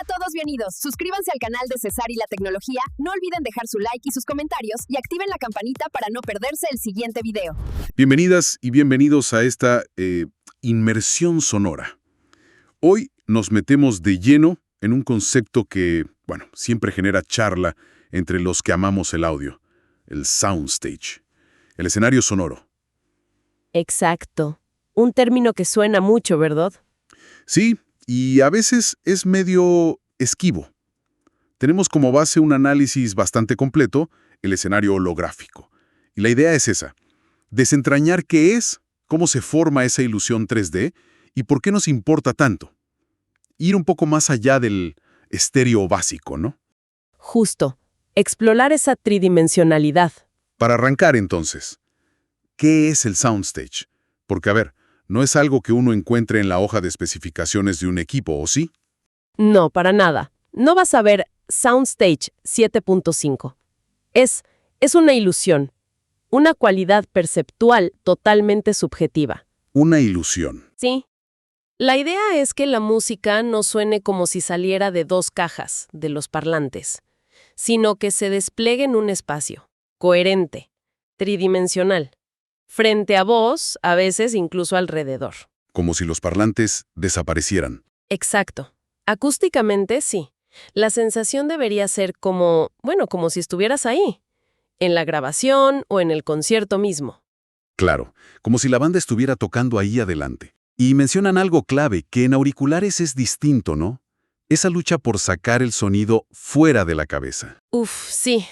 Hola a todos, bienvenidos. Suscríbanse al canal de Cesar y la Tecnología, no olviden dejar su like y sus comentarios y activen la campanita para no perderse el siguiente video. Bienvenidas y bienvenidos a esta inmersión sonora. Hoy nos metemos de lleno en un concepto que, siempre genera charla entre los que amamos el audio, el soundstage, el escenario sonoro. Exacto. Un término que suena mucho, ¿verdad? Sí, y a veces es medio esquivo. Tenemos como base un análisis bastante completo, el escenario holográfico. Y la idea es esa, desentrañar qué es, cómo se forma esa ilusión 3D y por qué nos importa tanto. Ir un poco más allá del estéreo básico, ¿no? Justo. Explorar esa tridimensionalidad. Para arrancar entonces, ¿qué es el soundstage? Porque, no es algo que uno encuentre en la hoja de especificaciones de un equipo, ¿o sí? No, para nada. No vas a ver Soundstage 7.5. Es una ilusión, una cualidad perceptual totalmente subjetiva. Una ilusión. Sí. La idea es que la música no suene como si saliera de dos cajas, de los parlantes, sino que se despliegue en un espacio, coherente, tridimensional, frente a vos, a veces incluso alrededor. Como si los parlantes desaparecieran. Exacto. Acústicamente, sí. La sensación debería ser como si estuvieras ahí, en la grabación o en el concierto mismo. Claro, como si la banda estuviera tocando ahí adelante. Y mencionan algo clave, que en auriculares es distinto, ¿no? Esa lucha por sacar el sonido fuera de la cabeza. Sí.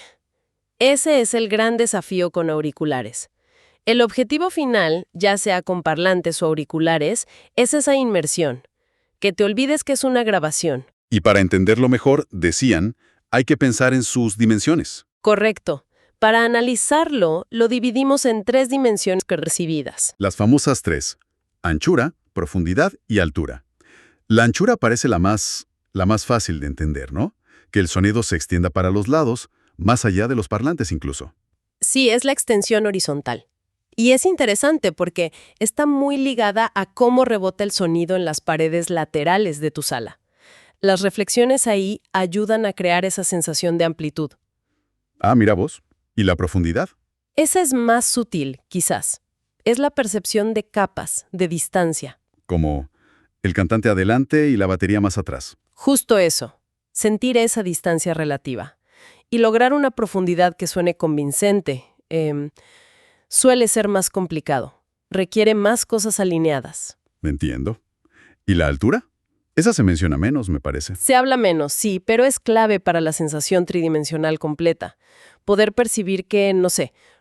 Ese es el gran desafío con auriculares. El objetivo final, ya sea con parlantes o auriculares, es esa inmersión. Que te olvides que es una grabación. Y para entenderlo mejor, decían, hay que pensar en sus dimensiones. Correcto. Para analizarlo, lo dividimos en 3 dimensiones recibidas. Las famosas 3. Anchura, profundidad y altura. La anchura parece la más fácil de entender, ¿no? Que el sonido se extienda para los lados, más allá de los parlantes incluso. Sí, es la extensión horizontal. Y es interesante porque está muy ligada a cómo rebota el sonido en las paredes laterales de tu sala. Las reflexiones ahí ayudan a crear esa sensación de amplitud. Ah, mira vos. ¿Y la profundidad? Esa es más sutil, quizás. Es la percepción de capas, de distancia. Como el cantante adelante y la batería más atrás. Justo eso. Sentir esa distancia relativa. Y lograr una profundidad que suene convincente. Suele ser más complicado. Requiere más cosas alineadas. Me entiendo. ¿Y la altura? Esa se menciona menos, me parece. Se habla menos, sí, pero es clave para la sensación tridimensional completa. Poder percibir que,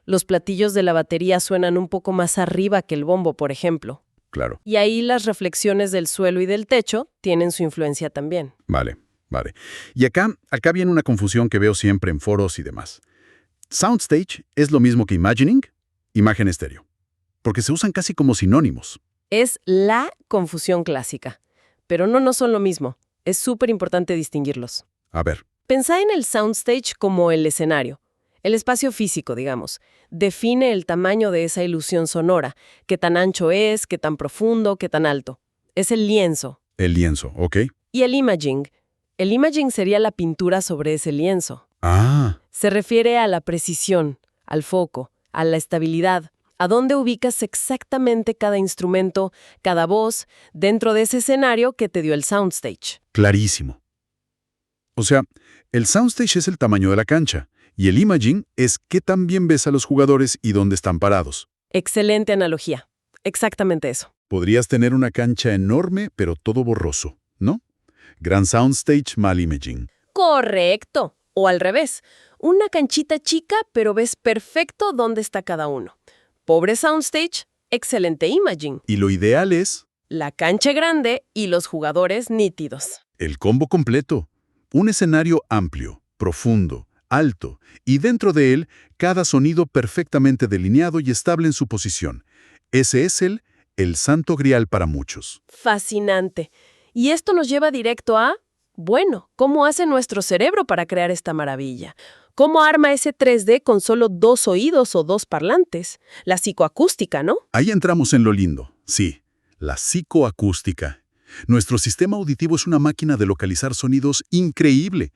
los platillos de la batería suenan un poco más arriba que el bombo, por ejemplo. Claro. Y ahí las reflexiones del suelo y del techo tienen su influencia también. Vale. Y acá viene una confusión que veo siempre en foros y demás. Soundstage es lo mismo que imagining, imagen estéreo, porque se usan casi como sinónimos. Es la confusión clásica. Pero no son lo mismo. Es súper importante distinguirlos. A ver. Pensá en el soundstage como el escenario. El espacio físico, digamos, define el tamaño de esa ilusión sonora, qué tan ancho es, qué tan profundo, qué tan alto. Es el lienzo. El lienzo, ¿ok? Y el imaging. El imaging sería la pintura sobre ese lienzo. Ah. Se refiere a la precisión, al foco, a la estabilidad, a dónde ubicas exactamente cada instrumento, cada voz, dentro de ese escenario que te dio el soundstage. Clarísimo. O sea, el soundstage es el tamaño de la cancha, y el imaging es qué tan bien ves a los jugadores y dónde están parados. Excelente analogía. Exactamente eso. Podrías tener una cancha enorme, pero todo borroso, ¿no? Gran soundstage, mal imaging. Correcto. O al revés. Una canchita chica, pero ves perfecto dónde está cada uno. Pobre soundstage, excelente imaging. Y lo ideal es La cancha grande y los jugadores nítidos. el combo completo. Un escenario amplio, profundo, alto, y dentro de él, cada sonido perfectamente delineado y estable en su posición. Ese es el santo grial para muchos. Fascinante. Y esto nos lleva directo a, ¿cómo hace nuestro cerebro para crear esta maravilla? ¿Cómo arma ese 3D con solo 2 oídos o 2 parlantes? La psicoacústica, ¿no? Ahí entramos en lo lindo, sí, la psicoacústica. Nuestro sistema auditivo es una máquina de localizar sonidos increíble.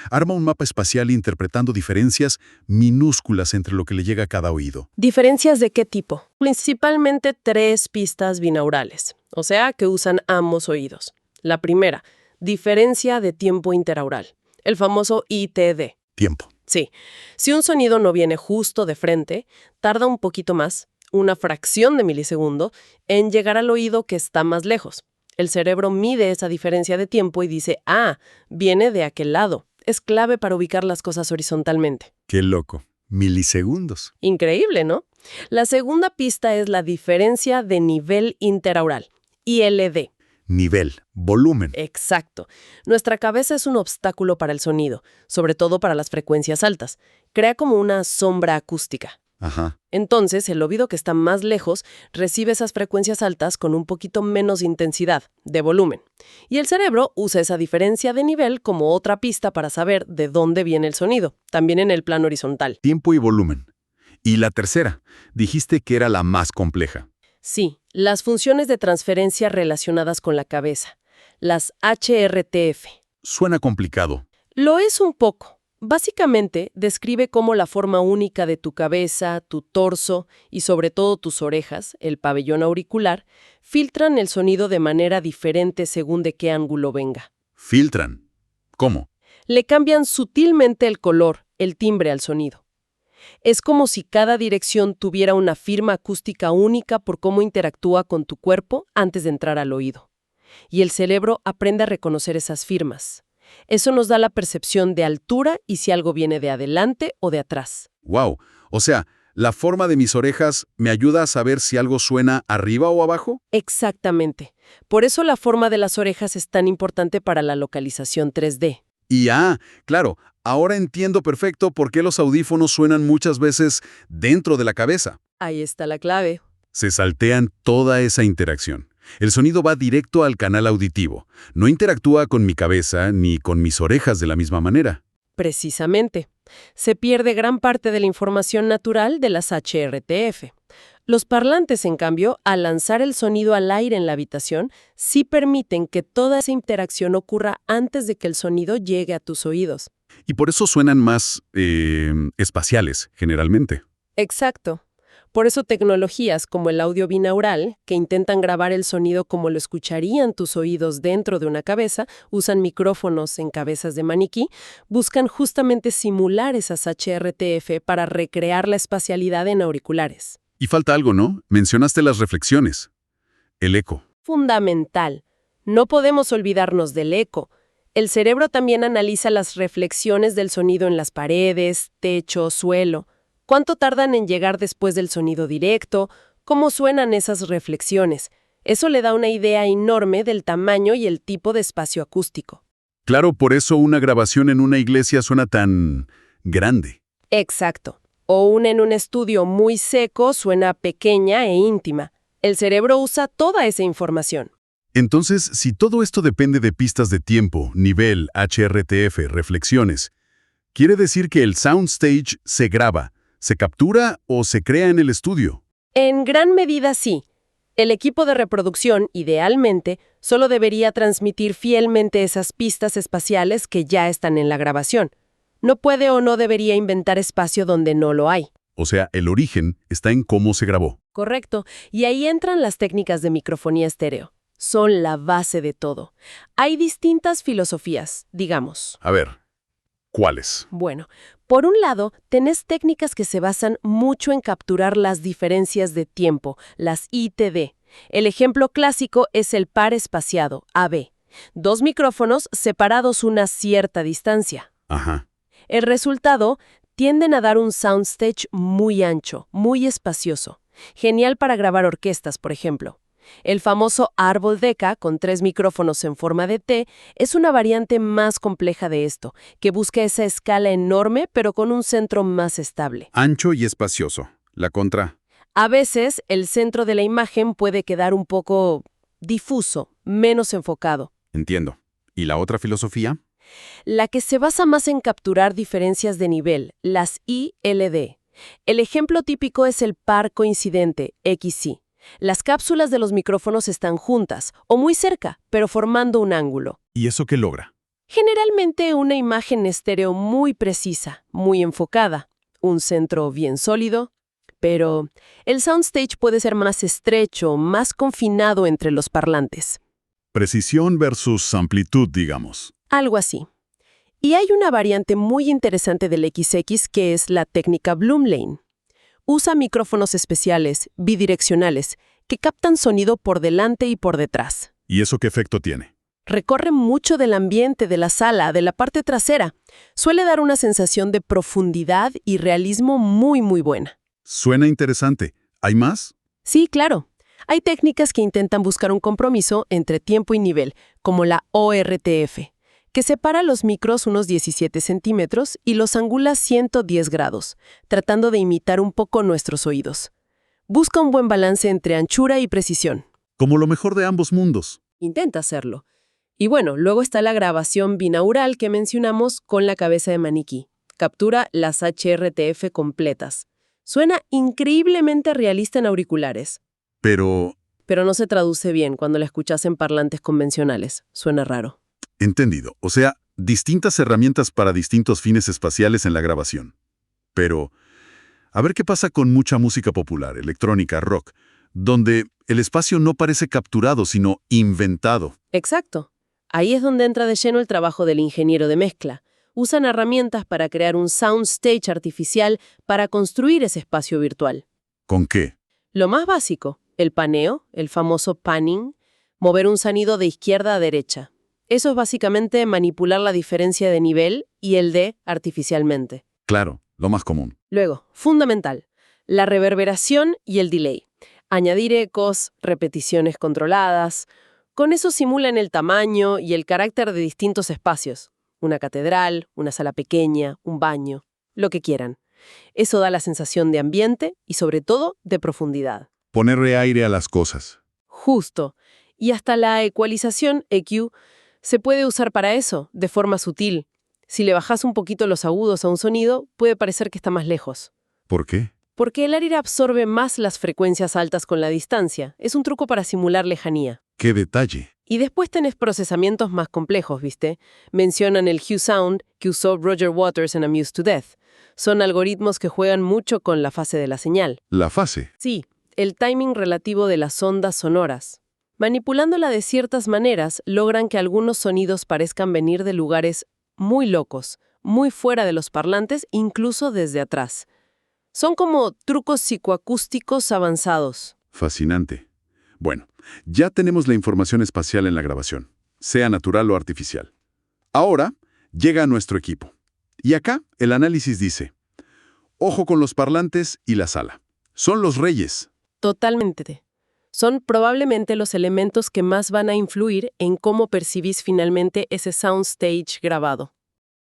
Arma un mapa espacial interpretando diferencias minúsculas entre lo que le llega a cada oído. ¿Diferencias de qué tipo? Principalmente 3 pistas binaurales, o sea, que usan ambos oídos. La primera, diferencia de tiempo interaural, el famoso ITD. Tiempo. Sí, si un sonido no viene justo de frente, tarda un poquito más, una fracción de milisegundo, en llegar al oído que está más lejos. El cerebro mide esa diferencia de tiempo y dice, viene de aquel lado. Es clave para ubicar las cosas horizontalmente. Qué loco. Milisegundos. Increíble, ¿no? La segunda pista es la diferencia de nivel interaural, ILD. Nivel, volumen. Exacto. Nuestra cabeza es un obstáculo para el sonido, sobre todo para las frecuencias altas. Crea como una sombra acústica. Ajá. Entonces, el oído que está más lejos recibe esas frecuencias altas con un poquito menos intensidad, de volumen. Y el cerebro usa esa diferencia de nivel como otra pista para saber de dónde viene el sonido, también en el plano horizontal. Tiempo y volumen. Y la tercera, dijiste que era la más compleja. Sí, las funciones de transferencia relacionadas con la cabeza, las HRTF. Suena complicado. Lo es un poco. Básicamente, describe cómo la forma única de tu cabeza, tu torso y sobre todo tus orejas, el pabellón auricular, filtran el sonido de manera diferente según de qué ángulo venga. Filtran. ¿Cómo? Le cambian sutilmente el color, el timbre al sonido. Es como si cada dirección tuviera una firma acústica única por cómo interactúa con tu cuerpo antes de entrar al oído. Y el cerebro aprende a reconocer esas firmas. Eso nos da la percepción de altura y si algo viene de adelante o de atrás. ¡Wow! O sea, ¿la forma de mis orejas me ayuda a saber si algo suena arriba o abajo? Exactamente. Por eso la forma de las orejas es tan importante para la localización 3D. Y claro, ahora entiendo perfecto por qué los audífonos suenan muchas veces dentro de la cabeza. Ahí está la clave. Se saltean toda esa interacción. El sonido va directo al canal auditivo. No interactúa con mi cabeza ni con mis orejas de la misma manera. Precisamente. Se pierde gran parte de la información natural de las HRTF. Los parlantes, en cambio, al lanzar el sonido al aire en la habitación, sí permiten que toda esa interacción ocurra antes de que el sonido llegue a tus oídos. Y por eso suenan más espaciales, generalmente. Exacto. Por eso tecnologías como el audio binaural, que intentan grabar el sonido como lo escucharían tus oídos dentro de una cabeza, usan micrófonos en cabezas de maniquí, buscan justamente simular esas HRTF para recrear la espacialidad en auriculares. Y falta algo, ¿no? Mencionaste las reflexiones. El eco. Fundamental. No podemos olvidarnos del eco. El cerebro también analiza las reflexiones del sonido en las paredes, techo, suelo. ¿Cuánto tardan en llegar después del sonido directo? ¿Cómo suenan esas reflexiones? Eso le da una idea enorme del tamaño y el tipo de espacio acústico. Claro, por eso una grabación en una iglesia suena tan grande. Exacto. O una en un estudio muy seco suena pequeña e íntima. El cerebro usa toda esa información. Entonces, si todo esto depende de pistas de tiempo, nivel, HRTF, reflexiones, ¿quiere decir que el soundstage se graba, se captura o se crea en el estudio? En gran medida sí. El equipo de reproducción, idealmente, solo debería transmitir fielmente esas pistas espaciales que ya están en la grabación. No puede o no debería inventar espacio donde no lo hay. O sea, el origen está en cómo se grabó. Correcto. Y ahí entran las técnicas de microfonía estéreo. Son la base de todo. Hay distintas filosofías, digamos. A ver, ¿cuáles? Bueno, por un lado, tenés técnicas que se basan mucho en capturar las diferencias de tiempo, las ITD. El ejemplo clásico es el par espaciado, AB. 2 micrófonos separados una cierta distancia. Ajá. El resultado tienden a dar un soundstage muy ancho, muy espacioso. Genial para grabar orquestas, por ejemplo. El famoso árbol Decca, con 3 micrófonos en forma de T, es una variante más compleja de esto, que busca esa escala enorme pero con un centro más estable. Ancho y espacioso. La contra. A veces, el centro de la imagen puede quedar un poco difuso, menos enfocado. Entiendo. ¿Y la otra filosofía? La que se basa más en capturar diferencias de nivel, las ILD. El ejemplo típico es el par coincidente, XY. Las cápsulas de los micrófonos están juntas o muy cerca, pero formando un ángulo. ¿Y eso qué logra? Generalmente una imagen estéreo muy precisa, muy enfocada, un centro bien sólido, pero el soundstage puede ser más estrecho, más confinado entre los parlantes. Precisión versus amplitud, digamos. Algo así. Y hay una variante muy interesante del XX que es la técnica Bloom Lane. Usa micrófonos especiales, bidireccionales, que captan sonido por delante y por detrás. ¿Y eso qué efecto tiene? Recorre mucho del ambiente, de la sala, de la parte trasera. Suele dar una sensación de profundidad y realismo muy, muy buena. Suena interesante. ¿Hay más? Sí, claro. Hay técnicas que intentan buscar un compromiso entre tiempo y nivel, como la ORTF, que separa los micros unos 17 centímetros y los angula 110 grados, tratando de imitar un poco nuestros oídos. Busca un buen balance entre anchura y precisión. Como lo mejor de ambos mundos. Intenta hacerlo. Y bueno, luego está la grabación binaural que mencionamos con la cabeza de maniquí. Captura las HRTF completas. Suena increíblemente realista en auriculares. Pero... Pero no se traduce bien cuando la escuchas en parlantes convencionales. Suena raro. Entendido. O sea, distintas herramientas para distintos fines espaciales en la grabación. Pero, a ver qué pasa con mucha música popular, electrónica, rock, donde el espacio no parece capturado, sino inventado. Exacto. Ahí es donde entra de lleno el trabajo del ingeniero de mezcla. Usan herramientas para crear un soundstage artificial para construir ese espacio virtual. ¿Con qué? Lo más básico, el paneo, el famoso panning, mover un sonido de izquierda a derecha. Eso es básicamente manipular la diferencia de nivel y el de artificialmente. Claro, lo más común. Luego, fundamental, la reverberación y el delay. Añadir ecos, repeticiones controladas. Con eso simulan el tamaño y el carácter de distintos espacios. Una catedral, una sala pequeña, un baño, lo que quieran. Eso da la sensación de ambiente y, sobre todo, de profundidad. Ponerle aire a las cosas. Justo. Y hasta la ecualización, EQ, se puede usar para eso, de forma sutil. Si le bajas un poquito los agudos a un sonido, puede parecer que está más lejos. ¿Por qué? Porque el aire absorbe más las frecuencias altas con la distancia. Es un truco para simular lejanía. ¡Qué detalle! Y después tenés procesamientos más complejos, ¿viste? Mencionan el Hue-Sound que usó Roger Waters en Amused to Death. Son algoritmos que juegan mucho con la fase de la señal. La fase. Sí, el timing relativo de las ondas sonoras. Manipulándola de ciertas maneras, logran que algunos sonidos parezcan venir de lugares muy locos, muy fuera de los parlantes, incluso desde atrás. Son como trucos psicoacústicos avanzados. Fascinante. Bueno, ya tenemos la información espacial en la grabación, sea natural o artificial. Ahora llega a nuestro equipo. Y acá el análisis dice, ojo con los parlantes y la sala. Son los reyes. Totalmente. Son probablemente los elementos que más van a influir en cómo percibís finalmente ese soundstage grabado.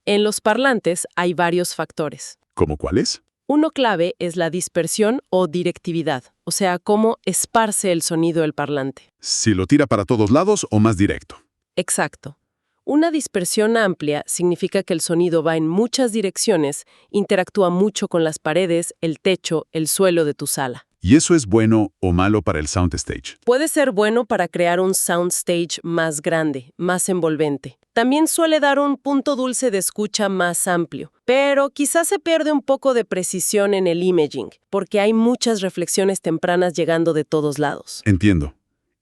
En los parlantes hay varios factores. ¿Cómo cuáles? Uno clave es la dispersión o directividad, o sea, cómo esparce el sonido el parlante. Si lo tira para todos lados o más directo. Exacto. Una dispersión amplia significa que el sonido va en muchas direcciones, interactúa mucho con las paredes, el techo, el suelo de tu sala. ¿Y eso es bueno o malo para el soundstage? Puede ser bueno para crear un soundstage más grande, más envolvente. También suele dar un punto dulce de escucha más amplio, pero quizás se pierde un poco de precisión en el imaging, porque hay muchas reflexiones tempranas llegando de todos lados. Entiendo.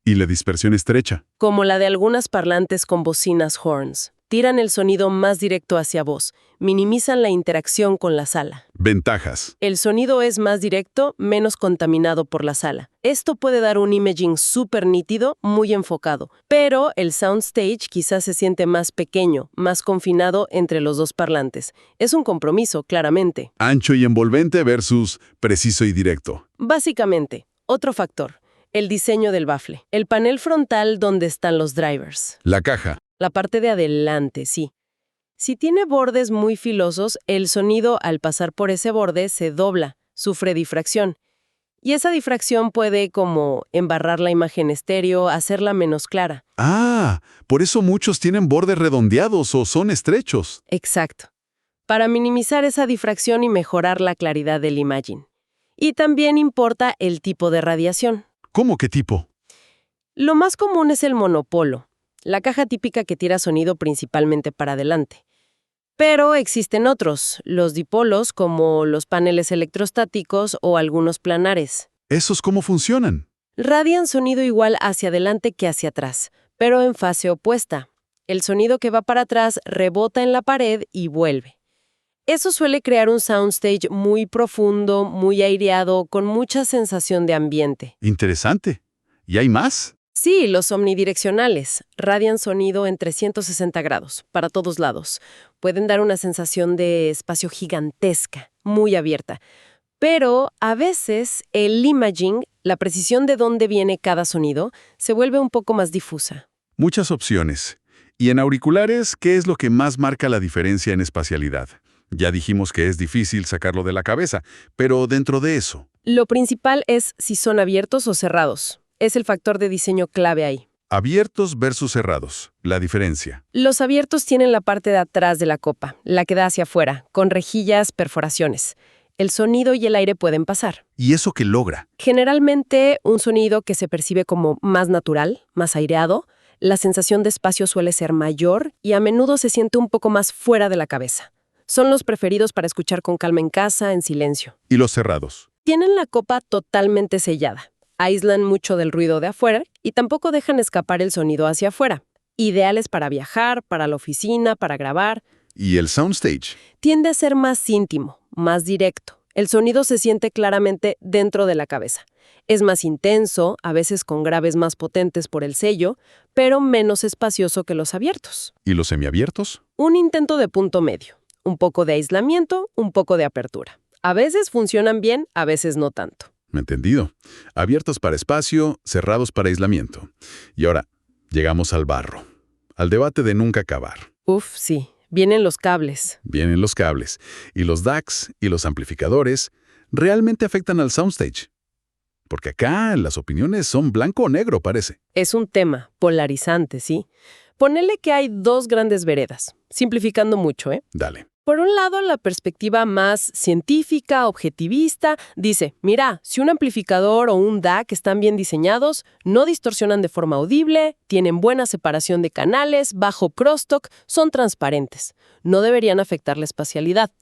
¿Y la dispersión estrecha? Como la de algunas parlantes con bocinas horns. Tiran el sonido más directo hacia vos, minimizan la interacción con la sala. Ventajas. El sonido es más directo, menos contaminado por la sala. Esto puede dar un imaging súper nítido, muy enfocado. Pero el soundstage quizás se siente más pequeño, más confinado entre los dos parlantes. Es un compromiso, claramente. Ancho y envolvente versus preciso y directo. Básicamente, otro factor, el diseño del bafle. El panel frontal donde están los drivers. La caja. La parte de adelante, sí. Si tiene bordes muy filosos, el sonido al pasar por ese borde se dobla, sufre difracción. Y esa difracción puede como embarrar la imagen estéreo, hacerla menos clara. Ah, por eso muchos tienen bordes redondeados o son estrechos. Exacto. Para minimizar esa difracción y mejorar la claridad del imaging. Y también importa el tipo de radiación. ¿Cómo qué tipo? Lo más común es el monopolo, la caja típica que tira sonido principalmente para adelante. Pero existen otros, los dipolos como los paneles electrostáticos o algunos planares. ¿Esos cómo funcionan? Radian sonido igual hacia adelante que hacia atrás, pero en fase opuesta. El sonido que va para atrás rebota en la pared y vuelve. Eso suele crear un soundstage muy profundo, muy aireado, con mucha sensación de ambiente. Interesante. ¿Y hay más? Sí, los omnidireccionales radian sonido en 360 grados, para todos lados. Pueden dar una sensación de espacio gigantesca, muy abierta. Pero a veces el imaging, la precisión de dónde viene cada sonido, se vuelve un poco más difusa. Muchas opciones. ¿Y en auriculares qué es lo que más marca la diferencia en espacialidad? Ya dijimos que es difícil sacarlo de la cabeza, pero dentro de eso, Lo principal es si son abiertos o cerrados. Es el factor de diseño clave ahí. abiertos versus cerrados, la diferencia. Los abiertos tienen la parte de atrás de la copa, la que da hacia afuera, con rejillas, perforaciones. El sonido y el aire pueden pasar. ¿Y eso qué logra? Generalmente, un sonido que se percibe como más natural, más aireado, la sensación de espacio suele ser mayor y a menudo se siente un poco más fuera de la cabeza. Son los preferidos para escuchar con calma en casa, en silencio. ¿Y los cerrados? Tienen la copa totalmente sellada. Aíslan mucho del ruido de afuera y tampoco dejan escapar el sonido hacia afuera. Ideales para viajar, para la oficina, para grabar. ¿Y el soundstage? Tiende a ser más íntimo, más directo. El sonido se siente claramente dentro de la cabeza. Es más intenso, a veces con graves más potentes por el sello, pero menos espacioso que los abiertos. ¿Y los semiabiertos? Un intento de punto medio. Un poco de aislamiento, un poco de apertura. A veces funcionan bien, a veces no tanto. Entendido. Abiertos para espacio, cerrados para aislamiento. Y ahora, llegamos al barro. Al debate de nunca acabar. Uf, sí. Vienen los cables. Vienen los cables. Y los DACs y los amplificadores realmente afectan al soundstage. Porque acá las opiniones son blanco o negro, parece. Es un tema polarizante, ¿sí? Ponele que hay dos grandes veredas. Simplificando mucho, ¿eh? Dale. Por un lado, la perspectiva más científica, objetivista, dice, mira, si un amplificador o un DAC están bien diseñados, no distorsionan de forma audible, tienen buena separación de canales, bajo crosstalk, son transparentes. No deberían afectar la espacialidad.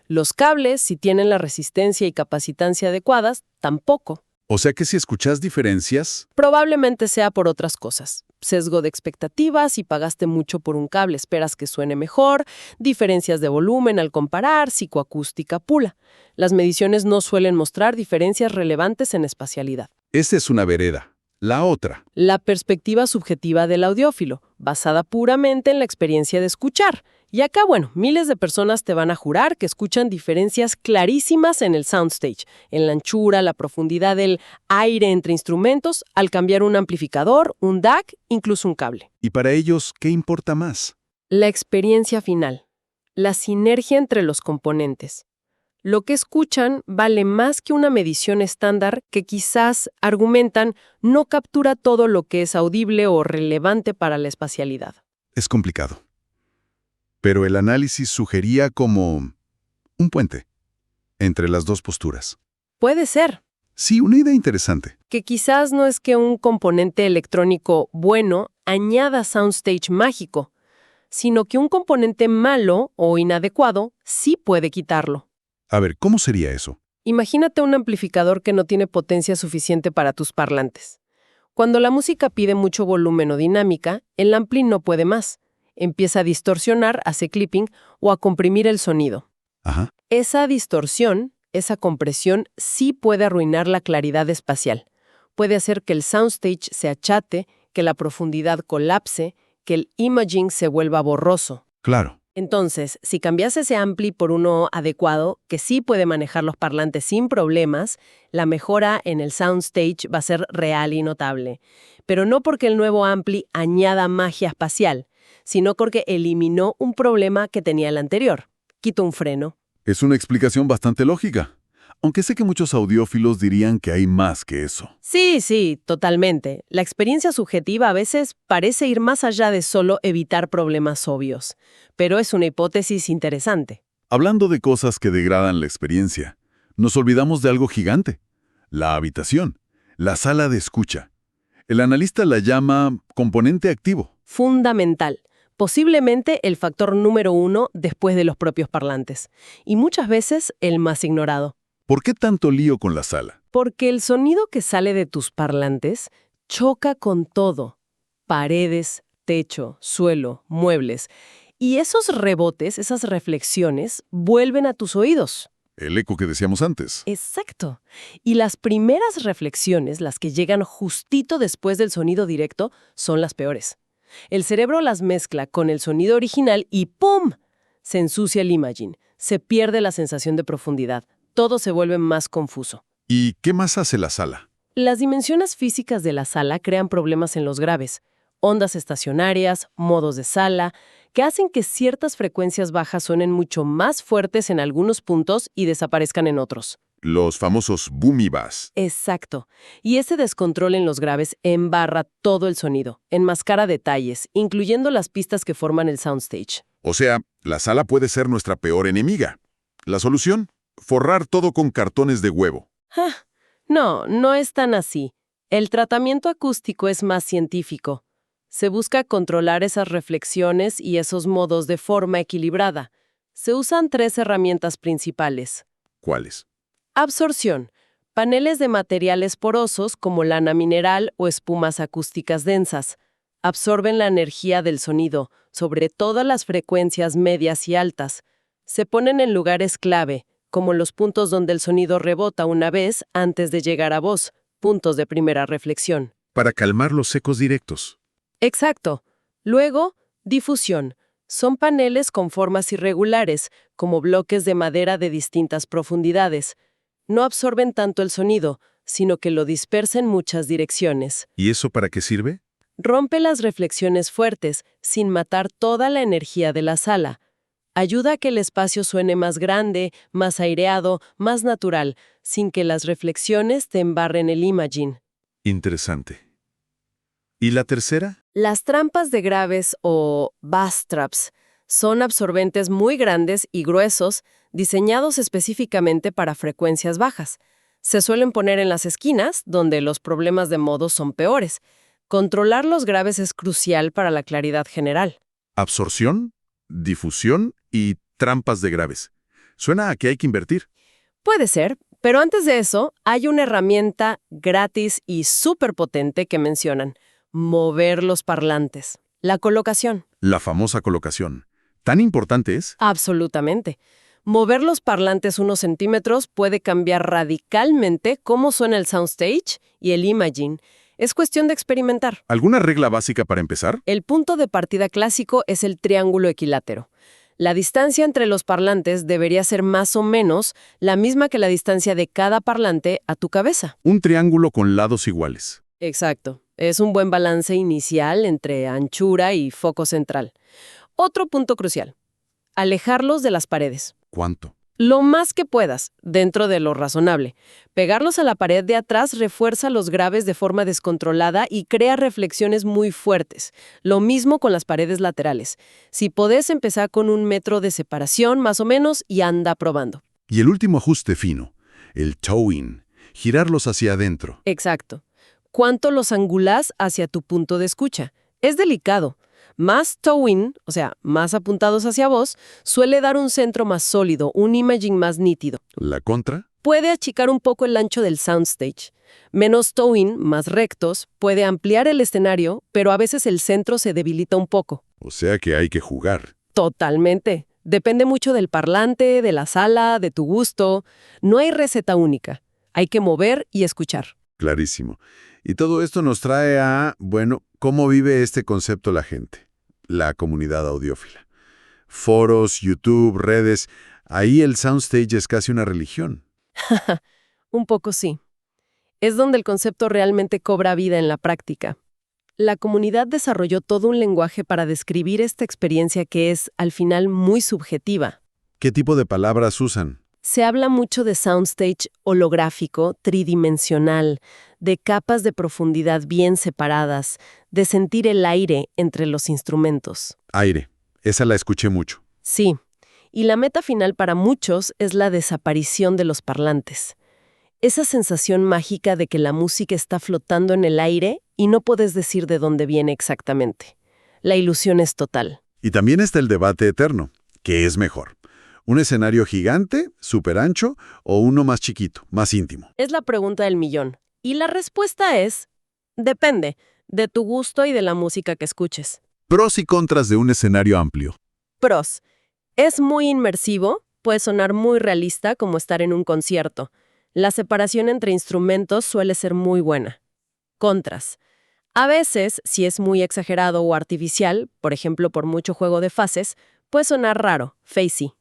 Los cables, si tienen la resistencia y capacitancia adecuadas, tampoco. O sea que si escuchas diferencias, Probablemente sea por otras cosas. Sesgo de expectativas, si pagaste mucho por un cable esperas que suene mejor, diferencias de volumen al comparar, psicoacústica pura. Las mediciones no suelen mostrar diferencias relevantes en espacialidad. esta es una vereda. La otra, La perspectiva subjetiva del audiófilo, basada puramente en la experiencia de escuchar. Y acá, bueno, miles de personas te van a jurar que escuchan diferencias clarísimas en el soundstage, en la anchura, la profundidad del aire entre instrumentos, al cambiar un amplificador, un DAC, incluso un cable. y para ellos, ¿qué importa más? La experiencia final, la sinergia entre los componentes. Lo que escuchan vale más que una medición estándar que quizás, argumentan, no captura todo lo que es audible o relevante para la espacialidad. Es complicado. Pero el análisis sugería como un puente entre las dos posturas. Puede ser Sí, una idea interesante. que quizás no es que un componente electrónico bueno añada soundstage mágico, sino que un componente malo o inadecuado sí puede quitarlo. A ver, ¿cómo sería eso? Imagínate un amplificador que no tiene potencia suficiente para tus parlantes. Cuando la música pide mucho volumen o dinámica, el ampli no puede más. Empieza a distorsionar, hace clipping o a comprimir el sonido. Ajá. Esa distorsión, esa compresión, sí puede arruinar la claridad espacial. Puede hacer que el soundstage se achate, que la profundidad colapse, que el imaging se vuelva borroso. Claro. Entonces, si cambias ese ampli por uno adecuado, que sí puede manejar los parlantes sin problemas, la mejora en el soundstage va a ser real y notable. Pero no porque el nuevo ampli añada magia espacial, sino porque eliminó un problema que tenía el anterior. Quitó un freno. Es una explicación bastante lógica. Aunque sé que muchos audiófilos dirían que hay más que eso. Sí, totalmente. La experiencia subjetiva a veces parece ir más allá de solo evitar problemas obvios. Pero es una hipótesis interesante. Hablando de cosas que degradan la experiencia, nos olvidamos de algo gigante. La habitación. La sala de escucha. El analista la llama componente activo. Fundamental. Posiblemente el factor número 1 después de los propios parlantes. Y muchas veces el más ignorado. ¿Por qué tanto lío con la sala? Porque el sonido que sale de tus parlantes choca con todo. Paredes, techo, suelo, muebles. Y esos rebotes, esas reflexiones, vuelven a tus oídos. El eco que decíamos antes. Exacto. Y las primeras reflexiones, las que llegan justito después del sonido directo, son las peores. El cerebro las mezcla con el sonido original y ¡pum! Se ensucia el imaging, se pierde la sensación de profundidad, todo se vuelve más confuso. ¿Y qué más hace la sala? Las dimensiones físicas de la sala crean problemas en los graves, ondas estacionarias, modos de sala, que hacen que ciertas frecuencias bajas suenen mucho más fuertes en algunos puntos y desaparezcan en otros. Los famosos boom y bass. Exacto. Y ese descontrol en los graves embarra todo el sonido, enmascara detalles, incluyendo las pistas que forman el soundstage. O sea, la sala puede ser nuestra peor enemiga. ¿La solución? Forrar todo con cartones de huevo. No, no es tan así. El tratamiento acústico es más científico. Se busca controlar esas reflexiones y esos modos de forma equilibrada. Se usan 3 herramientas principales. ¿Cuáles? Absorción. Paneles de materiales porosos como lana mineral o espumas acústicas densas. Absorben la energía del sonido, sobre todas las frecuencias medias y altas. Se ponen en lugares clave, como los puntos donde el sonido rebota una vez antes de llegar a voz, puntos de primera reflexión. Para calmar los ecos directos. Exacto. Luego, difusión. Son paneles con formas irregulares, como bloques de madera de distintas profundidades. No absorben tanto el sonido, sino que lo dispersan en muchas direcciones. ¿Y eso para qué sirve? Rompe las reflexiones fuertes, sin matar toda la energía de la sala. Ayuda a que el espacio suene más grande, más aireado, más natural, sin que las reflexiones te embarren el imaging. Interesante. ¿Y la tercera? Las trampas de graves o bass traps son absorbentes muy grandes y gruesos, diseñados específicamente para frecuencias bajas. Se suelen poner en las esquinas, donde los problemas de modos son peores. Controlar los graves es crucial para la claridad general. Absorción, difusión y trampas de graves. Suena a que hay que invertir. Puede ser, pero antes de eso, hay una herramienta gratis y súper potente que mencionan: mover los parlantes. La colocación. La famosa colocación. ¿Tan importante es? Absolutamente. Mover los parlantes unos centímetros puede cambiar radicalmente cómo suena el soundstage y el imaging. Es cuestión de experimentar. ¿Alguna regla básica para empezar? El punto de partida clásico es el triángulo equilátero. La distancia entre los parlantes debería ser más o menos la misma que la distancia de cada parlante a tu cabeza. Un triángulo con lados iguales. Exacto. Es un buen balance inicial entre anchura y foco central. Otro punto crucial: alejarlos de las paredes. ¿Cuánto? Lo más que puedas, dentro de lo razonable. Pegarlos a la pared de atrás refuerza los graves de forma descontrolada y crea reflexiones muy fuertes. Lo mismo con las paredes laterales. Si podés empezar con 1 metro de separación, más o menos, y anda probando. Y el último ajuste fino, el toe-in, girarlos hacia adentro. Exacto. ¿Cuánto los angulás hacia tu punto de escucha? Es delicado. Más toe-in, o sea, más apuntados hacia vos, suele dar un centro más sólido, un imaging más nítido. ¿La contra? Puede achicar un poco el ancho del soundstage. Menos toe-in, más rectos, puede ampliar el escenario, pero a veces el centro se debilita un poco. O sea que hay que jugar. Totalmente. Depende mucho del parlante, de la sala, de tu gusto. No hay receta única. Hay que mover y escuchar. Clarísimo. Y todo esto nos trae a, bueno, ¿cómo vive este concepto la gente? La comunidad audiófila. Foros, YouTube, redes, ahí el soundstage es casi una religión. Un poco sí. Es donde el concepto realmente cobra vida en la práctica. La comunidad desarrolló todo un lenguaje para describir esta experiencia que es, al final, muy subjetiva. ¿Qué tipo de palabras usan? Se habla mucho de soundstage holográfico, tridimensional, de capas de profundidad bien separadas, de sentir el aire entre los instrumentos. Aire. Esa la escuché mucho. Sí, y la meta final para muchos es la desaparición de los parlantes. Esa sensación mágica de que la música está flotando en el aire y no puedes decir de dónde viene exactamente. La ilusión es total. Y también está el debate eterno. ¿Qué es mejor? ¿Un escenario gigante, súper ancho, o uno más chiquito, más íntimo? Es la pregunta del millón. Y la respuesta es, depende de tu gusto y de la música que escuches. Pros y contras de un escenario amplio. Pros. Es muy inmersivo, puede sonar muy realista como estar en un concierto. La separación entre instrumentos suele ser muy buena. Contras. A veces, si es muy exagerado o artificial, por ejemplo por mucho juego de fases, puede sonar raro, fuzzy.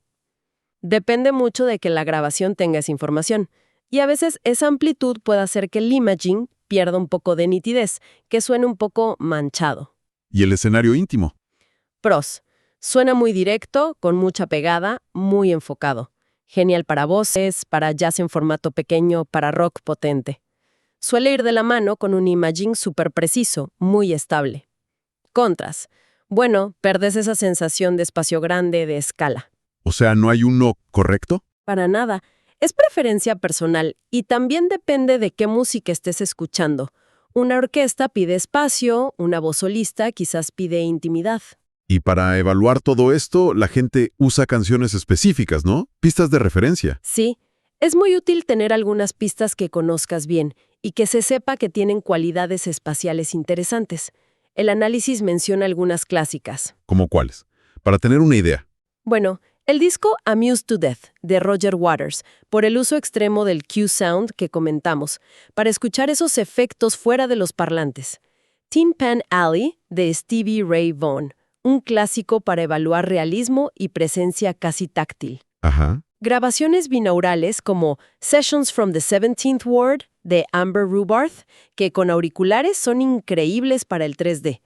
Depende mucho de que la grabación tenga esa información. Y a veces esa amplitud puede hacer que el imaging pierda un poco de nitidez, que suene un poco manchado. ¿Y el escenario íntimo? Pros. Suena muy directo, con mucha pegada, muy enfocado. Genial para voces, para jazz en formato pequeño, para rock potente. Suele ir de la mano con un imaging súper preciso, muy estable. Contras. Bueno, perdes esa sensación de espacio grande, de escala. O sea, ¿no hay uno correcto? Para nada. Es preferencia personal y también depende de qué música estés escuchando. Una orquesta pide espacio, una voz solista quizás pide intimidad. Y para evaluar todo esto, la gente usa canciones específicas, ¿no? Pistas de referencia. Sí, es muy útil tener algunas pistas que conozcas bien y que se sepa que tienen cualidades espaciales interesantes. El análisis menciona algunas clásicas. ¿Cómo cuáles? Para tener una idea. Bueno, el disco Amused to Death, de Roger Waters, por el uso extremo del Q-Sound que comentamos, para escuchar esos efectos fuera de los parlantes. Tin Pan Alley, de Stevie Ray Vaughan, un clásico para evaluar realismo y presencia casi táctil. Ajá. Grabaciones binaurales como Sessions from the 17th Ward, de Amber Rubarth, que con auriculares son increíbles para el 3D.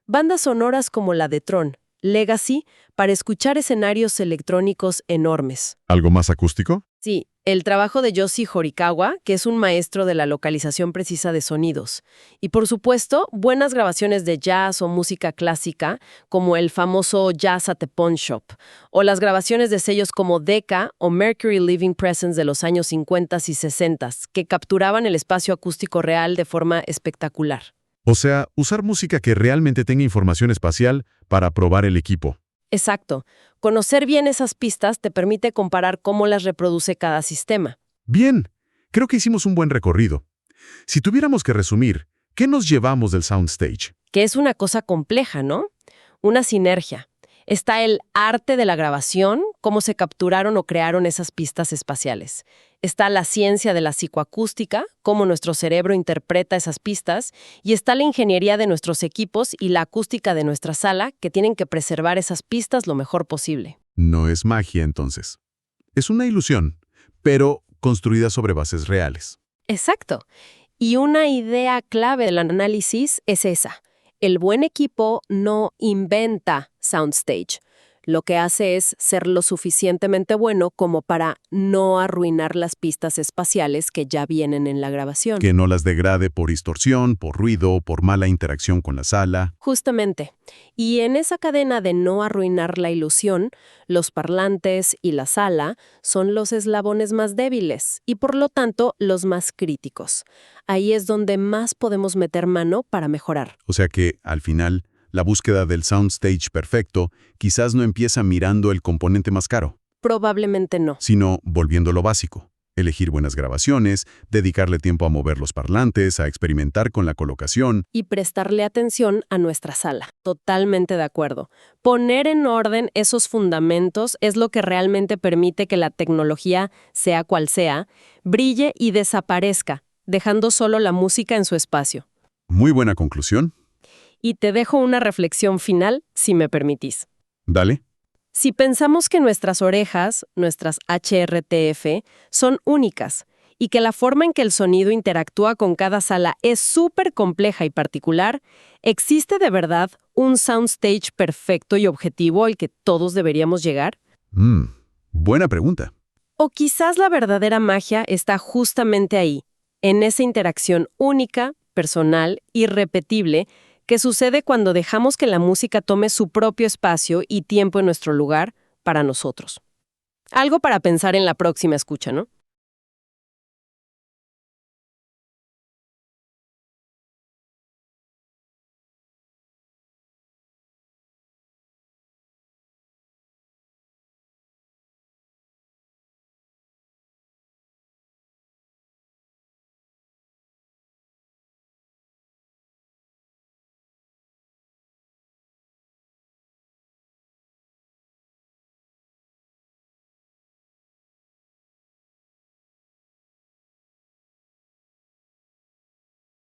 Bandas sonoras como la de Tron, Legacy, para escuchar escenarios electrónicos enormes. ¿Algo más acústico? Sí, el trabajo de Yoshi Horikawa, que es un maestro de la localización precisa de sonidos. Y por supuesto, buenas grabaciones de jazz o música clásica, como el famoso Jazz at the Pawn Shop, o las grabaciones de sellos como Decca o Mercury Living Presence de los años 50 y 60, que capturaban el espacio acústico real de forma espectacular. O sea, usar música que realmente tenga información espacial para probar el equipo. Exacto. Conocer bien esas pistas te permite comparar cómo las reproduce cada sistema. Bien, creo que hicimos un buen recorrido. Si tuviéramos que resumir, ¿qué nos llevamos del soundstage? Que es una cosa compleja, ¿no? Una sinergia. Está el arte de la grabación, cómo se capturaron o crearon esas pistas espaciales. Está la ciencia de la psicoacústica, cómo nuestro cerebro interpreta esas pistas, y está la ingeniería de nuestros equipos y la acústica de nuestra sala, que tienen que preservar esas pistas lo mejor posible. No es magia, entonces. Es una ilusión, pero construida sobre bases reales. Exacto. Y una idea clave del análisis es esa. El buen equipo no inventa soundstage. Lo que hace es ser lo suficientemente bueno como para no arruinar las pistas espaciales que ya vienen en la grabación. Que no las degrade por distorsión, por ruido, por mala interacción con la sala. Justamente. Y en esa cadena de no arruinar la ilusión, los parlantes y la sala son los eslabones más débiles y por lo tanto los más críticos. Ahí es donde más podemos meter mano para mejorar. O sea que, al final, la búsqueda del soundstage perfecto quizás no empieza mirando el componente más caro, Probablemente no. sino volviendo lo básico. Elegir buenas grabaciones, dedicarle tiempo a mover los parlantes, a experimentar con la colocación. Y prestarle atención a nuestra sala. Totalmente de acuerdo. Poner en orden esos fundamentos es lo que realmente permite que la tecnología, sea cual sea, brille y desaparezca, dejando solo la música en su espacio. Muy buena conclusión. Y te dejo una reflexión final, si me permitís. Dale. Si pensamos que nuestras orejas, nuestras HRTF, son únicas y que la forma en que el sonido interactúa con cada sala es súper compleja y particular, ¿existe de verdad un soundstage perfecto y objetivo al que todos deberíamos llegar? Buena pregunta. O quizás la verdadera magia está justamente ahí, en esa interacción única, personal, irrepetible, que sucede cuando dejamos que la música tome su propio espacio y tiempo en nuestro lugar para nosotros. Algo para pensar en la próxima escucha, ¿no?